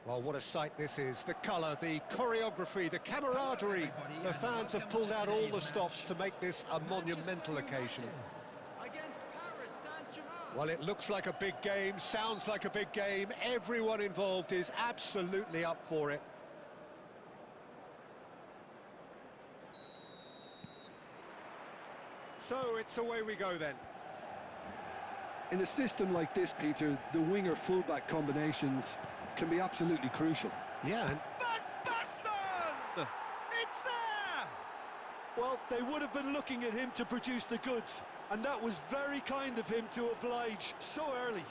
Well, what a sight this is. The colour, the choreography, the camaraderie. The fans have pulled out all the stops to make this a monumental occasion. Well, it looks like a big game, sounds like a big game. Everyone involved is absolutely up for it. So it's away we go then. In a system like this, Peter, the winger-fullback combinations can be absolutely crucial. Yeah, and Van Basten! It's there! Well, they would have been looking at him to produce the goods, and that was very kind of him to oblige so early.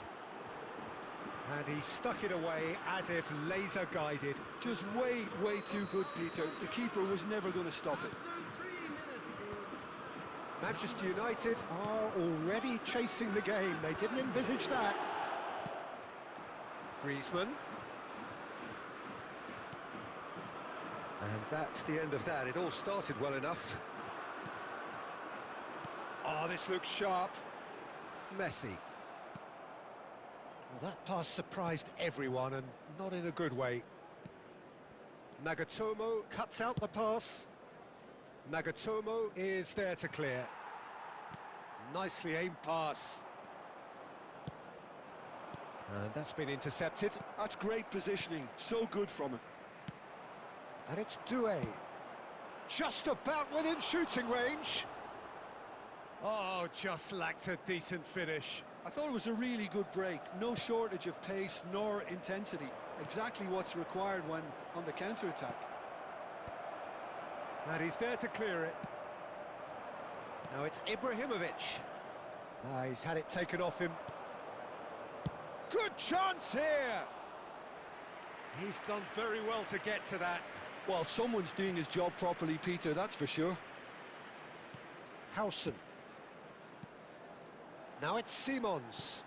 And he stuck it away as if laser-guided. Just way too good, Peter. The keeper was never going to stop it. Manchester United are already chasing the game. They didn't envisage that. Griezmann. And that's the end of that. It all started well enough. Oh, this looks sharp. Messi. Well, that pass surprised everyone, and not in a good way. Nagatomo cuts out the pass. Nagatomo is there to clear. Nicely aimed pass. And that's been intercepted. That's great positioning, so good from him. And it's Doué. Just about within shooting range. Oh, just lacked a decent finish. I thought it was a really good break. No shortage of pace nor intensity. Exactly what's required when on the counter-attack. And he's there to clear it. Now it's Ibrahimovic. He's had it taken off him. Good chance here! He's done very well to get to that. Well, someone's doing his job properly, Peter, that's for sure. Howson. Now it's Simons.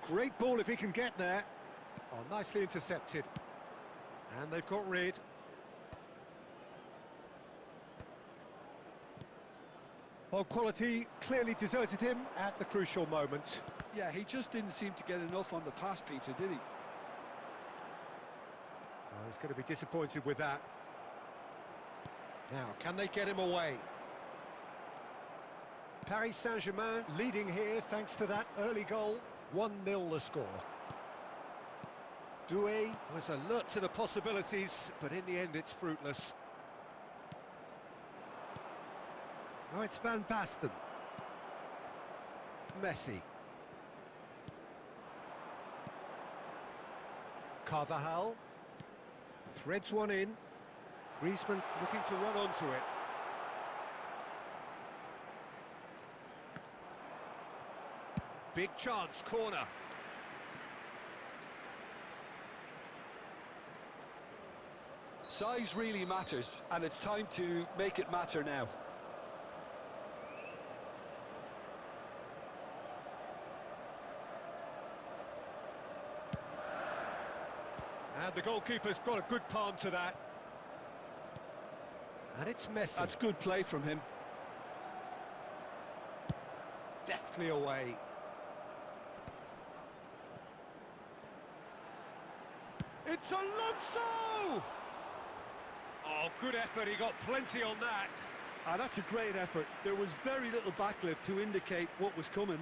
Great ball if he can get there. Oh, nicely intercepted. And they've got rid. Well, quality clearly deserted him at the crucial moment. Yeah, he just didn't seem to get enough on the pass, Peter, did he? Oh, he's going to be disappointed with that. Now, can they get him away? Paris Saint-Germain leading here thanks to that early goal. 1-0 the score. Doué was alert to the possibilities, but in the end it's fruitless. Oh, it's Van Basten. Messi. Carvajal. Threads one in. Griezmann looking to run onto it. Big chance, corner. Size really matters, and it's time to make it matter now. And the goalkeeper's got a good palm to that. And it's Messi. That's good play from him. Deftly away. It's Alonso! Oh, good effort, he got plenty on that. That's a great effort. There was very little backlift to indicate what was coming.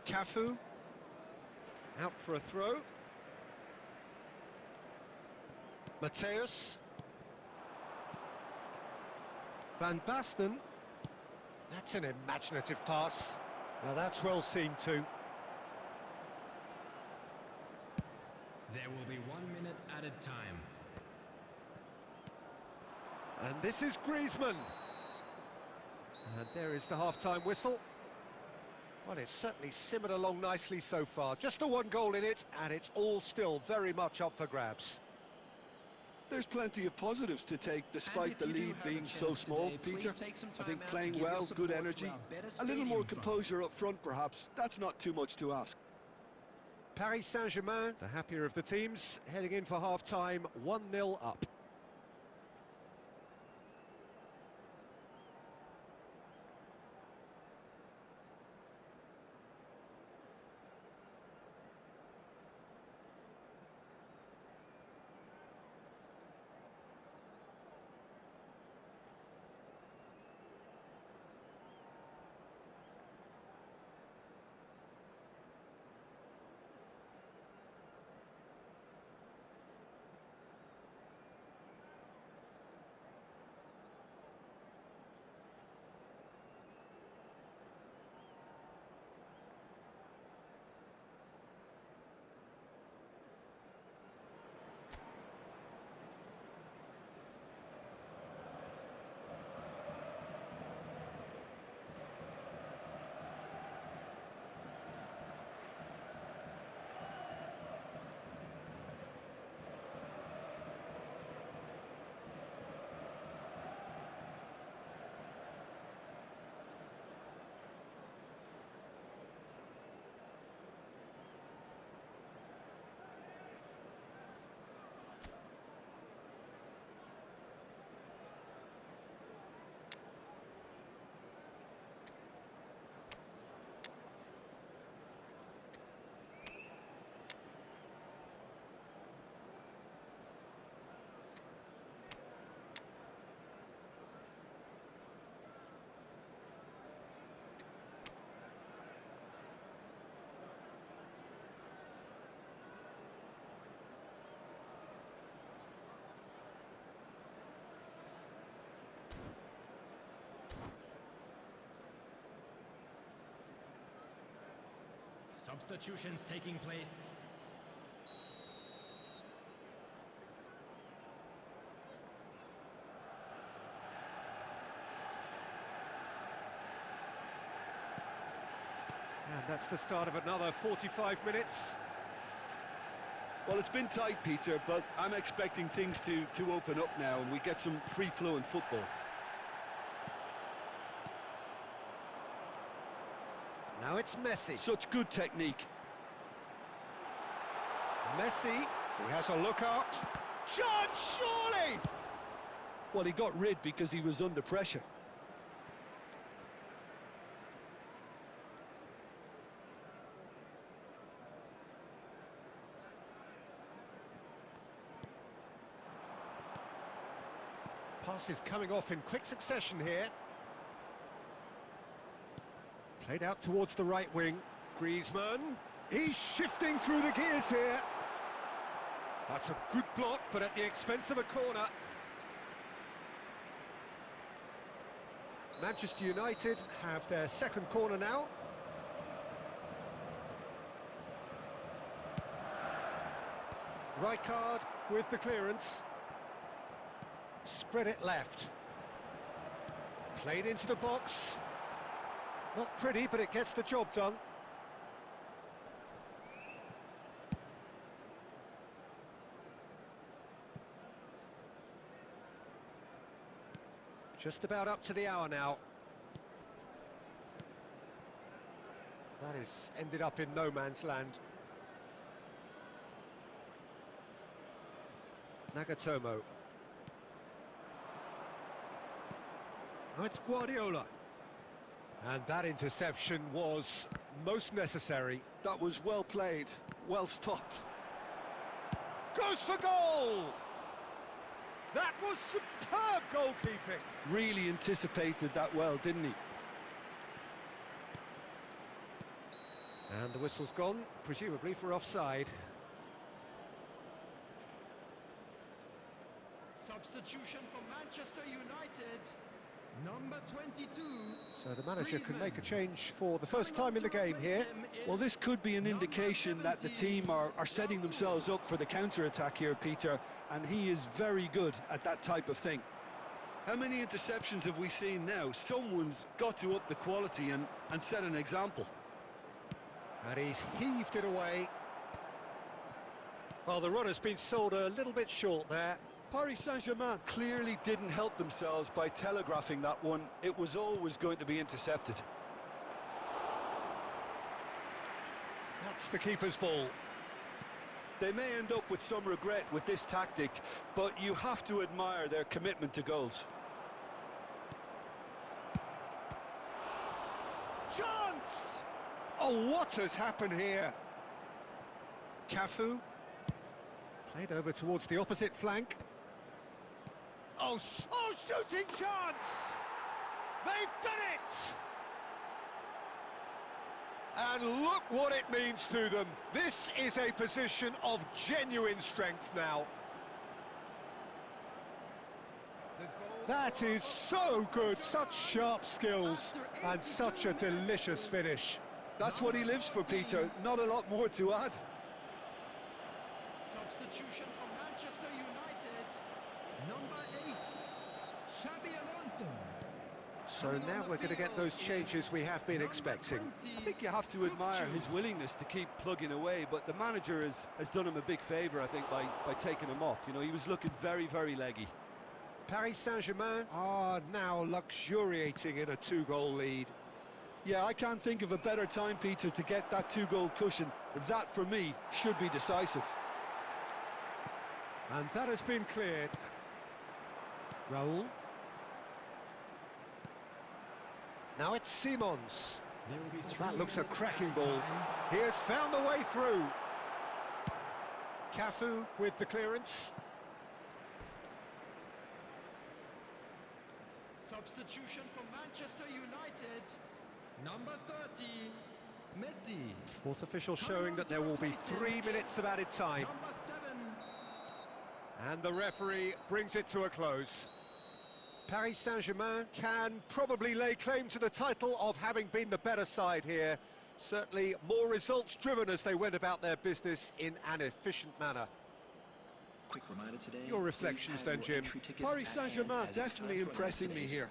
Cafu. Out for a throw. Mateus. Van Basten. That's an imaginative pass. Now that's well seen too. There will be 1 minute added time. And this is Griezmann. And there is the half-time whistle. Well, it's certainly simmered along nicely so far. Just the one goal in it, and it's all still very much up for grabs. There's plenty of positives to take, despite the lead being so small, Peter. I think playing well, good energy, a little more composure up front perhaps. That's not too much to ask. Paris Saint-Germain, the happier of the teams, heading in for half-time, 1-0 up. Substitutions taking place. And that's the start of another 45 minutes. Well, it's been tight, Peter, but I'm expecting things to open up now and we get some free-flowing football. Now it's Messi. Such good technique. Messi, he has a look out. Chance, surely! Well, he got rid because he was under pressure. Passes coming off in quick succession here. Played out towards the right wing. Griezmann. He's shifting through the gears here. That's a good block, but at the expense of a corner. Manchester United have their second corner now. Rijkaard with the clearance. Spread it left. Played into the box. Not pretty, but it gets the job done. Just about up to the hour now. That is ended up in no man's land. Nagatomo. Now it's Guardiola. And that interception was most necessary. That was well played, well stopped. Goes for goal! That was superb goalkeeping. Really anticipated that well, didn't he? And the whistle's gone, presumably for offside. Substitution for Manchester United. Number 22. So the manager can make a change for the first time in the game here. Well, this could be an indication that the team are setting themselves up for the counter-attack here, Peter, and he is very good at that type of thing. How many interceptions have we seen now? Someone's got to up the quality and set an example. And he's heaved it away. Well, the runner's been sold a little bit short there. Paris Saint-Germain clearly didn't help themselves by telegraphing that one. It was always going to be intercepted. That's the keeper's ball. They may end up with some regret with this tactic, but you have to admire their commitment to goals. Chance! Oh, what has happened here? Cafu. Played over towards the opposite flank. Oh, shooting chance! They've done it! And look what it means to them. This is a position of genuine strength now. That is so good, such sharp skills, and such a delicious finish. That's what he lives for, Peter. Not a lot more to add. Substitution for Manchester United. Number 8, Xabi Alonso. So now we're going to get those changes we have been expecting. I think you have to admire his willingness to keep plugging away, but the manager has done him a big favour, I think, by taking him off. You know, he was looking very, very leggy. Paris Saint-Germain are now luxuriating in a 2-goal lead. Yeah, I can't think of a better time, Peter, to get that 2-goal cushion. That, for me, should be decisive. And that has been cleared. Raul. Now it's Simons. That looks a cracking ball. He has found the way through. Cafu with the clearance. Substitution for Manchester United. Number 30, Messi. Fourth official showing that there will be 3 minutes of added time. Number 7. And the referee brings it to a close. Paris Saint-Germain can probably lay claim to the title of having been the better side here. Certainly more results-driven as they went about their business in an efficient manner. Quick reminder today. Your reflections then, Jim. Paris Saint-Germain definitely impressing me here.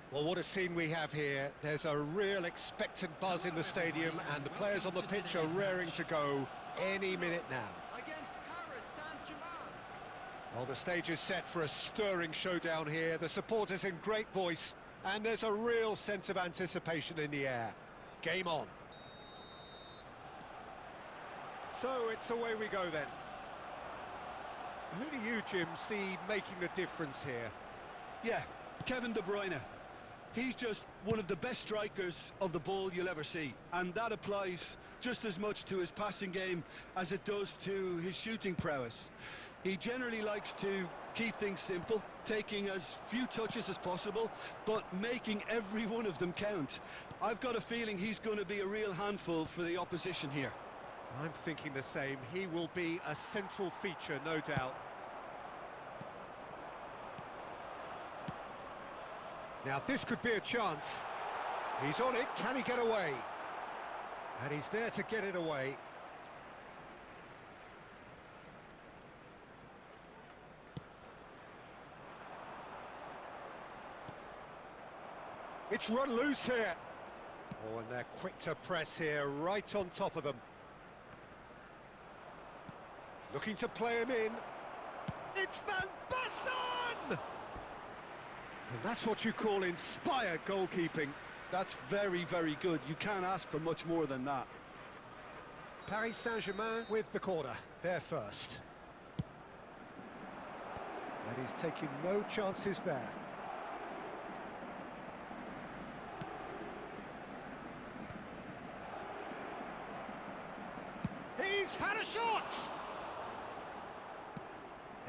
Well, what a scene we have here. There's a real expectant buzz in the stadium, and the players on the pitch are raring to go any minute now. Against Paris Saint-Germain. Well, the stage is set for a stirring showdown here. The supporters in great voice, and there's a real sense of anticipation in the air. Game on. So it's away we go then. Who do you, Jim, see making the difference here? Yeah, Kevin De Bruyne. He's just one of the best strikers of the ball you'll ever see, and that applies just as much to his passing game as it does to his shooting prowess. He generally likes to keep things simple, taking as few touches as possible, but making every one of them count. I've got a feeling he's going to be a real handful for the opposition here. I'm thinking the same. He will be a central feature, no doubt. Now this could be a chance. He's on it, can he get away? And he's there to get it away. It's run loose here. Oh, and they're quick to press here, right on top of them. Looking to play him in. It's Van Basten! And that's what you call inspired goalkeeping. That's very, very good. You can't ask for much more than that. Paris Saint-Germain with the corner. They're first. And he's taking no chances there. He's had a shot!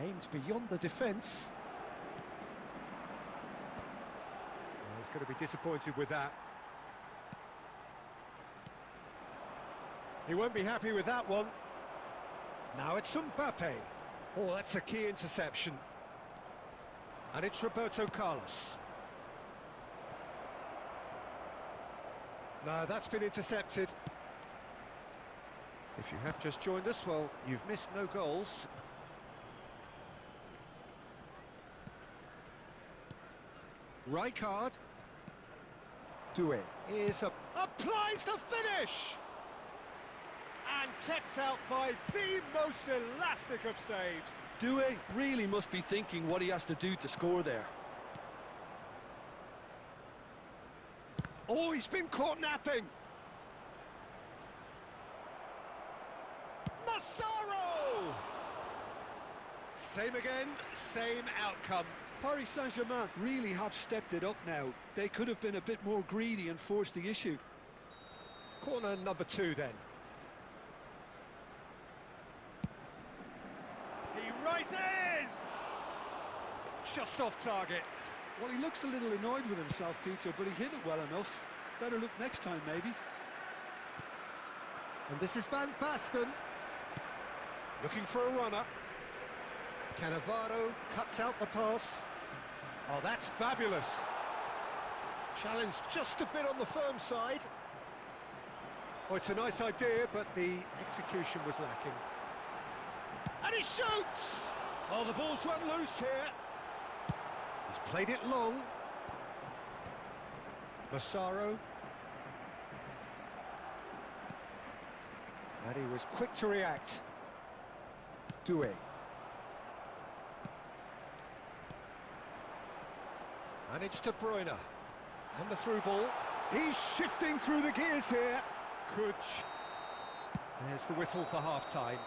Aimed beyond the defence. He's going to be disappointed with that. He won't be happy with that one. Now it's Mbappe. Oh, that's a key interception. And it's Roberto Carlos. No, that's been intercepted. If you have just joined us, well, you've missed no goals. Rijkaard. Doué is applies the finish! And kept out by the most elastic of saves. Doué really must be thinking what he has to do to score there. Oh, he's been caught napping. Massaro! Same again, same outcome. Paris Saint-Germain really have stepped it up now. They could have been a bit more greedy and forced the issue. Corner number 2 then. He rises! Just off target. Well, he looks a little annoyed with himself, Peter, but he hit it well enough. Better look next time, maybe. And this is Van Basten. Looking for a runner. Cannavaro cuts out the pass. Oh, that's fabulous. Challenge just a bit on the firm side. Oh, it's a nice idea, but the execution was lacking. And he shoots! Oh, the ball's run loose here. He's played it long. Massaro. And he was quick to react. Doué. And it's De Bruyne. And the through ball. He's shifting through the gears here. Kuch. There's the whistle for half-time.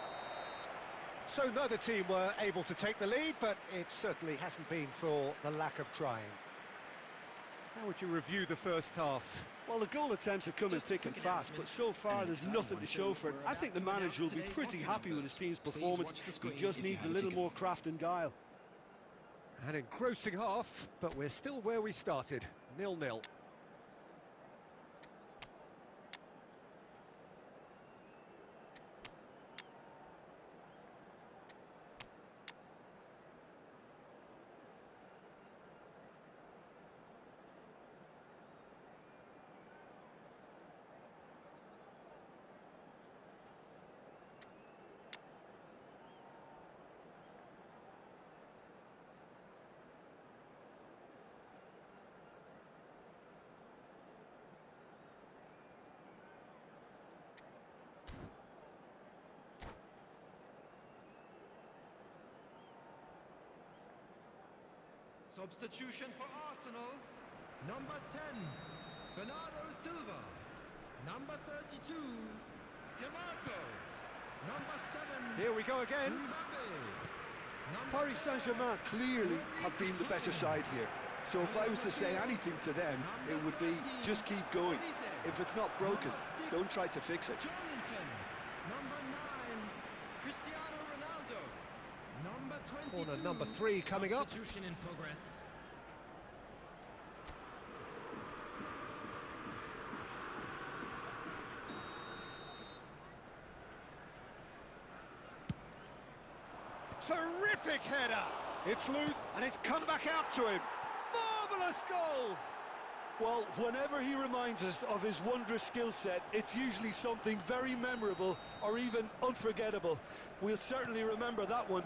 So neither team were able to take the lead, but it certainly hasn't been for the lack of trying. How would you review the first half? Well, the goal attempts are coming thick and fast, but so far there's nothing to show for it. I think the manager will be pretty happy with his team's performance. He just needs a little more craft and guile. An engrossing half, but we're still where we started, 0-0. Substitution for Arsenal. Number 10, Bernardo Silva. Number 32, DeMarco. Number 7, Here we go again. Mbappe. Paris Saint-Germain clearly have been the better side here. So if I was to say anything to them, it would be just keep going. If it's not broken, don't try to fix it. Jolinton. Number 9, Cristiano Ronaldo. Number 22. Corner number 3 coming up. Substitution in progress. Terrific header! It's loose, and it's come back out to him. Marvellous goal! Well, whenever he reminds us of his wondrous skill set, it's usually something very memorable or even unforgettable. We'll certainly remember that one.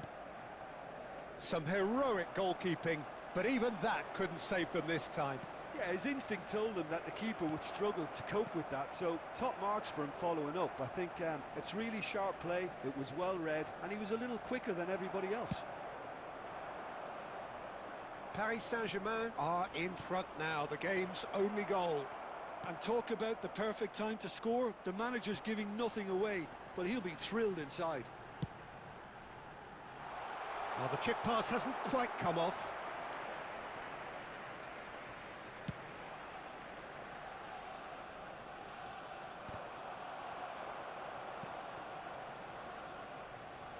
Some heroic goalkeeping, but even that couldn't save them this time. Yeah, his instinct told him that the keeper would struggle to cope with that, so top marks for him following up. I think it's really sharp play, it was well read, and he was a little quicker than everybody else. Paris Saint-Germain are in front now, the game's only goal. And talk about the perfect time to score, the manager's giving nothing away, but he'll be thrilled inside. Well, the chip pass hasn't quite come off.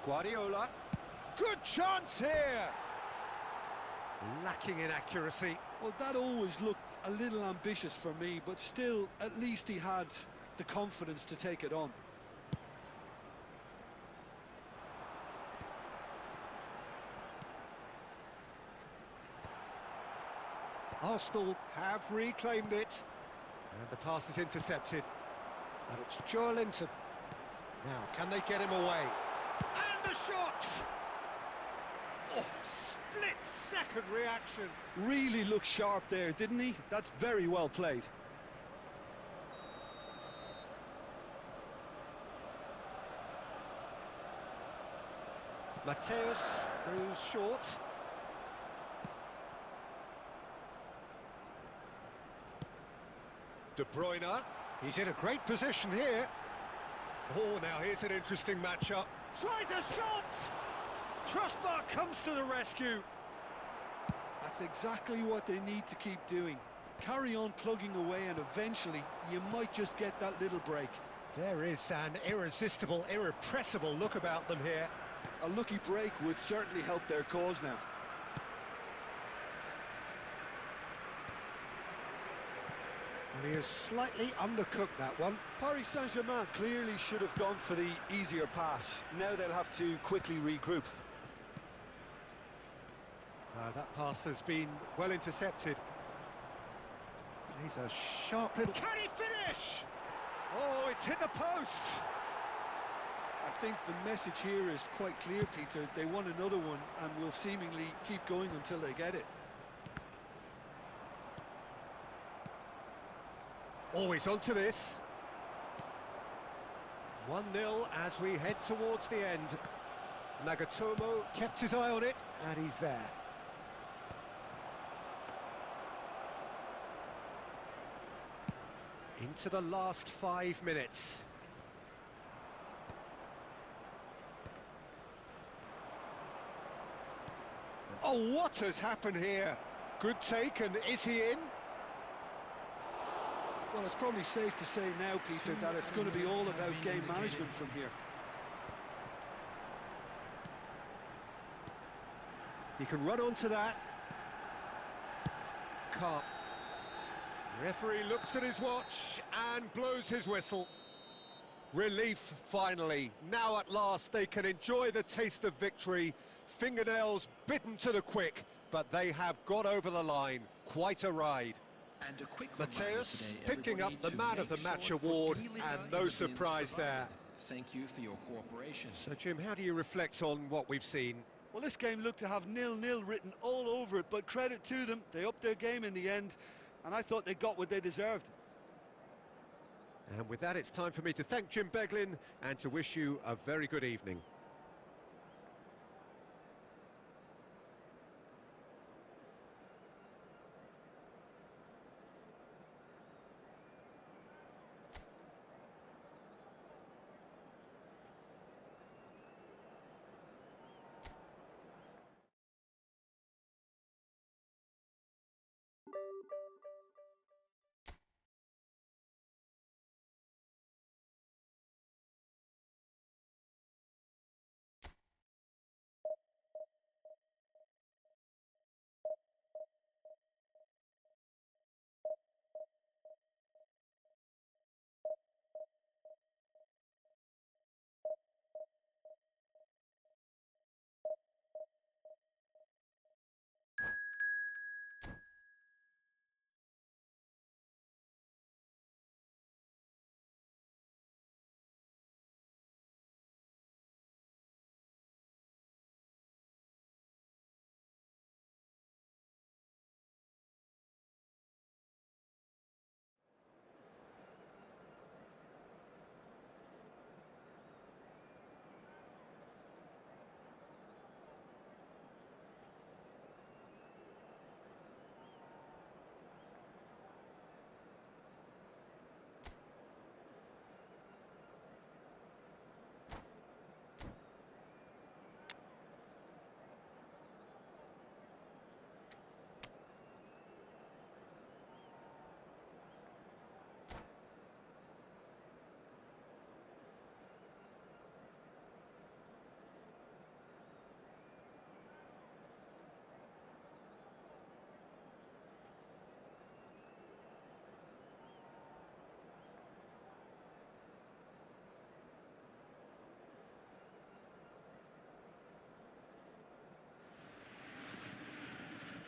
Guardiola. Good chance here! Lacking in accuracy. Well, that always looked a little ambitious for me, but still, at least he had the confidence to take it on. Arsenal have reclaimed it. And the pass is intercepted. And it's Jolinton. Now, can they get him away? And the shot! Oh, split-second reaction. Really looked sharp there, didn't he? That's very well played. Mateus goes short. De Bruyne, he's in a great position here. Oh, now here's an interesting matchup. Tries a shot! Crossbar comes to the rescue. That's exactly what they need to keep doing. Carry on plugging away and eventually you might just get that little break. There is an irresistible, irrepressible look about them here. A lucky break would certainly help their cause now. And he has slightly undercooked that one. Paris Saint-Germain clearly should have gone for the easier pass. Now they'll have to quickly regroup. That pass has been well intercepted. He's a sharp little... Can he finish? Oh, it's hit the post! I think the message here is quite clear, Peter. They want another one and will seemingly keep going until they get it. Always onto this. 1-0 as we head towards the end. Nagatomo kept his eye on it, and he's there. Into the last 5 minutes. Oh, what has happened here? Good take, and is he in? Well, it's probably safe to say now, Peter, that it's going to be all about game management from here. He can run onto that. Can't. Referee looks at his watch and blows his whistle. Relief, finally. Now at last they can enjoy the taste of victory. Fingernails bitten to the quick, but they have got over the line. Quite a ride. And a quick Mateus reminder today, picking up the everybody, Man to of the make Match sure award, Cordelia and is no the bins surprise there. provided. Thank you for your cooperation. So, Jim, how do you reflect on what we've seen? Well, this game looked to have 0-0 written all over it, but credit to them, they upped their game in the end, and I thought they got what they deserved. And with that, it's time for me to thank Jim Beglin and to wish you a very good evening.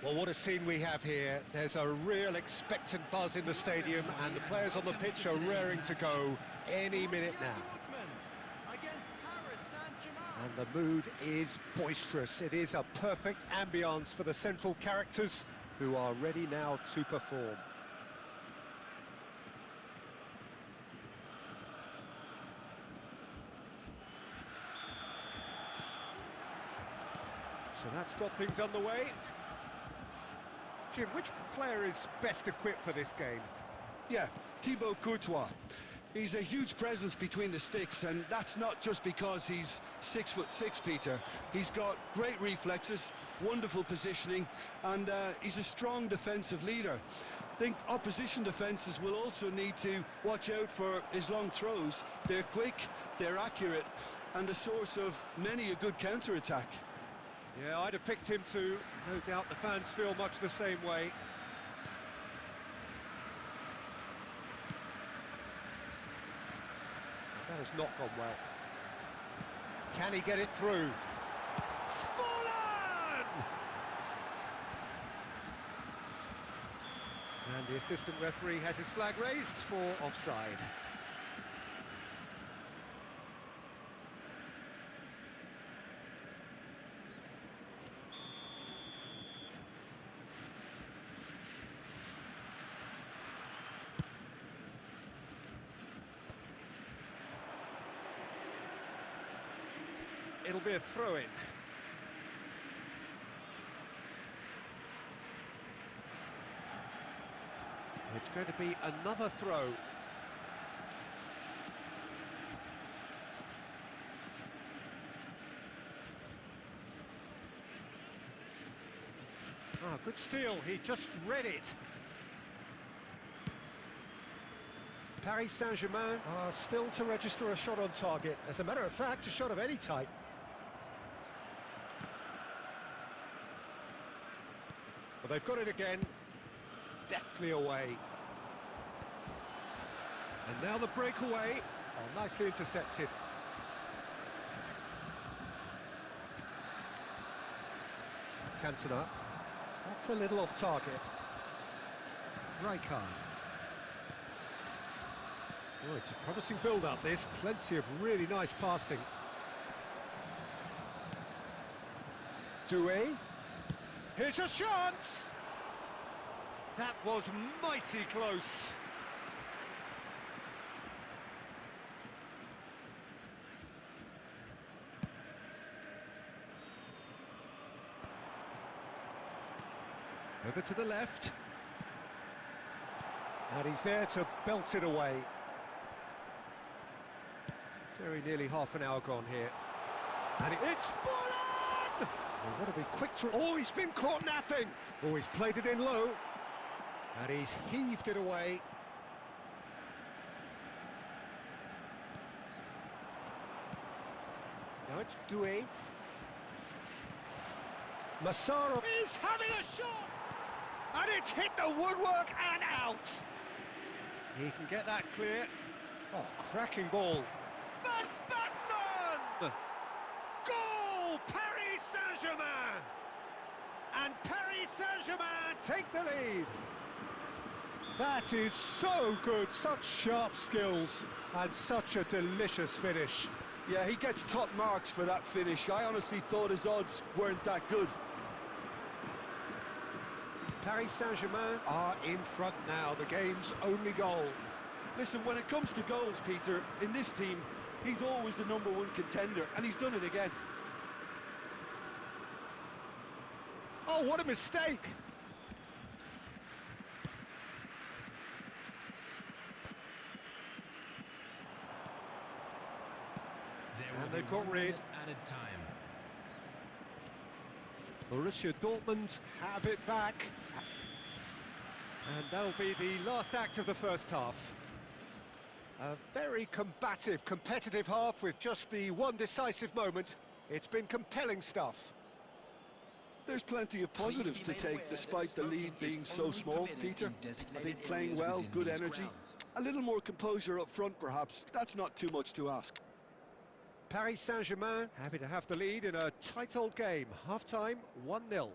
Well, what a scene we have here. There's a real expectant buzz in the stadium, and the players on the pitch are raring to go any minute now. And the mood is boisterous. It is a perfect ambience for the central characters who are ready now to perform. So that's got things underway. Jim, which player is best equipped for this game? Yeah, Thibaut Courtois. He's a huge presence between the sticks, and that's not just because he's 6'6", Peter. He's got great reflexes, wonderful positioning, and he's a strong defensive leader. I think opposition defences will also need to watch out for his long throws. They're quick, they're accurate, and a source of many a good counter-attack. Yeah, I'd have picked him too. No doubt the fans feel much the same way. That has not gone well. Can he get it through? Fallen! And the assistant referee has his flag raised for offside. It'll be a throw-in. It's going to be another throw. Ah, good steal, he just read it. Paris Saint-Germain are still to register a shot on target. As a matter of fact, a shot of any type. Well, they've got it again, deftly away. And now the breakaway, oh, nicely intercepted. Cantona, that's a little off target. Rijkaard. Oh, it's a promising build-up, this, plenty of really nice passing. Doué. Here's a chance! That was mighty close. Over to the left. And he's there to belt it away. Very nearly half an hour gone here. And it's fallen! They want to be quick to... Oh, he's been caught napping! Oh, he's played it in low. And he's heaved it away. Now it's Doué. Massaro is having a shot! And it's hit the woodwork and out! He can get that clear. Oh, cracking ball. Van Basten! Goal! Paris Saint-Germain! And Paris Saint-Germain take the lead. That is so good, such sharp skills, and such a delicious finish. Yeah, he gets top marks for that finish. I honestly thought his odds weren't that good. Paris Saint-Germain are in front now, the game's only goal. Listen, when it comes to goals, Peter, in this team, he's always the #1 contender, and he's done it again. Oh, what a mistake! And they've got rid. Added time. Borussia Dortmund have it back. And that'll be the last act of the first half. A very combative, competitive half with just the one decisive moment. It's been compelling stuff. There's plenty of positives to take despite the lead being so small, Peter. I think playing well, good energy, a little more composure up front perhaps. That's not too much to ask. Paris Saint-Germain happy to have the lead in a tight old game. Half-time, 1-0.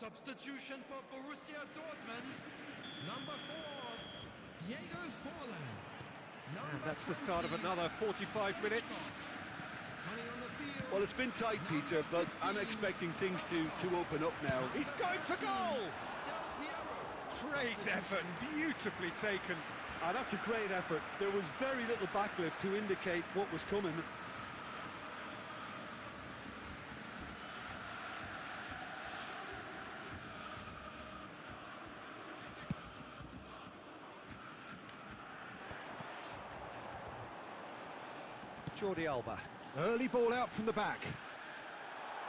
Substitution for Borussia Dortmund. Number 4, Diego Forlan. And that's the start of another 45 minutes. Coming on the field. Well, it's been tight, Peter, but I'm expecting things to open up now. He's going for goal! Del Piero. Great effort, beautifully taken. That's a great effort. There was very little backlift to indicate what was coming. Jordi Alba. Early ball out from the back.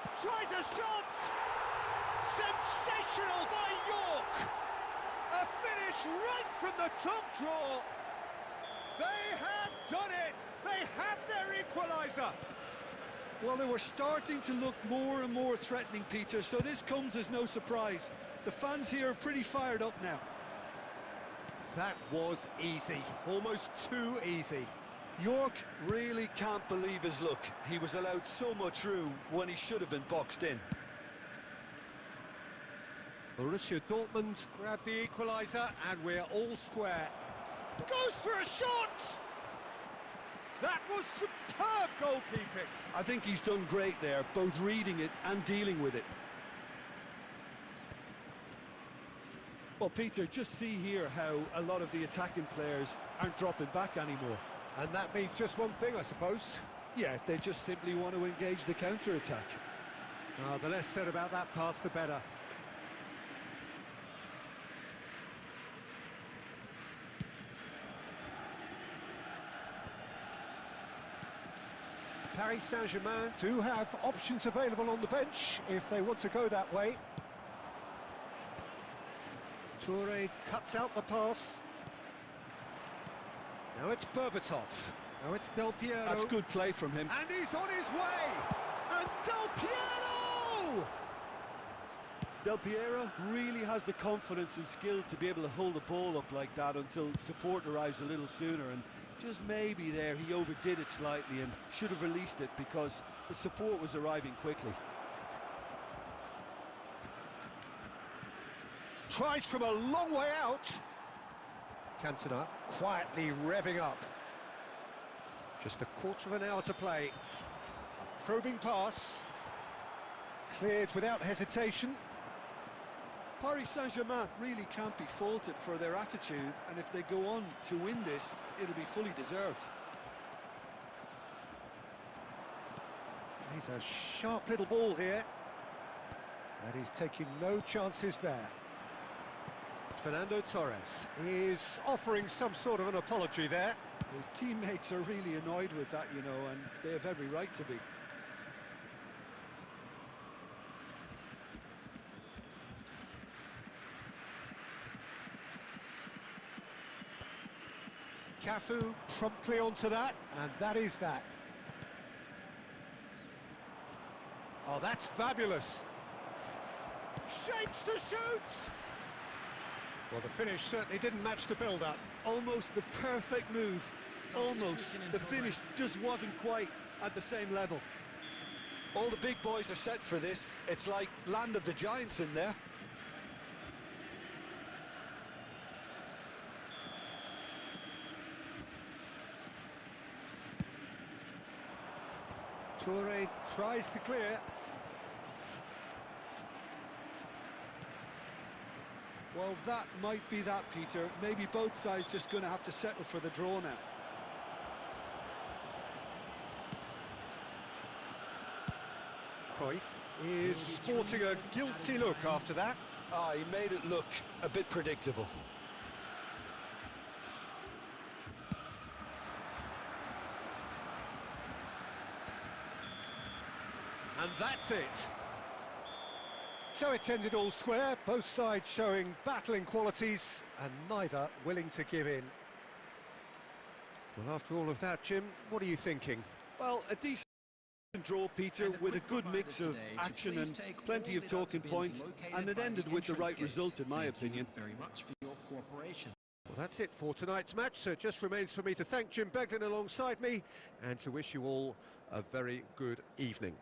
Tries a shot! Sensational by York! A finish right from the top draw! They have done it! They have their equaliser! Well, they were starting to look more and more threatening, Peter, so this comes as no surprise. The fans here are pretty fired up now. That was easy, almost too easy. York really can't believe his luck. He was allowed so much room when he should have been boxed in. Borussia Dortmund grab the equaliser and we're all square. Goes for a shot! That was superb goalkeeping. I think he's done great there, both reading it and dealing with it. Well, Peter, just see here how a lot of the attacking players aren't dropping back anymore. And that means just one thing, I suppose. Yeah, they just simply want to engage the counter-attack. The less said about that pass, the better. Paris Saint-Germain do have options available on the bench if they want to go that way. Toure cuts out the pass. Now it's Berbatov. Now it's Del Piero. That's good play from him. And he's on his way! And Del Piero! Del Piero really has the confidence and skill to be able to hold the ball up like that until support arrives a little sooner, and just maybe there he overdid it slightly and should have released it because the support was arriving quickly. Tries from a long way out. Cantona quietly revving up. Just a quarter of an hour to play. A probing pass. Cleared without hesitation. Paris Saint-Germain really can't be faulted for their attitude, and if they go on to win this, it'll be fully deserved. He's a sharp little ball here. And he's taking no chances there. Fernando Torres is offering some sort of an apology there. His teammates are really annoyed with that, you know, and they have every right to be. Cafu promptly onto that, and that is that. Oh, that's fabulous. Shapes to shoot! Well, the finish certainly didn't match the build-up. Almost the perfect move. Almost. The finish just wasn't quite at the same level. All the big boys are set for this. It's like land of the giants in there. Toure tries to clear. Well, that might be that, Peter. Maybe both sides just going to have to settle for the draw now. Cruyff is sporting a guilty look after that. He made it look a bit predictable. And that's it. So it's ended all square, both sides showing battling qualities and neither willing to give in. Well, after all of that, Jim, what are you thinking? Well, a decent draw, Peter, with a good mix of action and plenty of talking points, and it ended with the right result, in my opinion. Very much for your cooperation. Well, that's it for tonight's match, so it just remains for me to thank Jim Beglin alongside me and to wish you all a very good evening.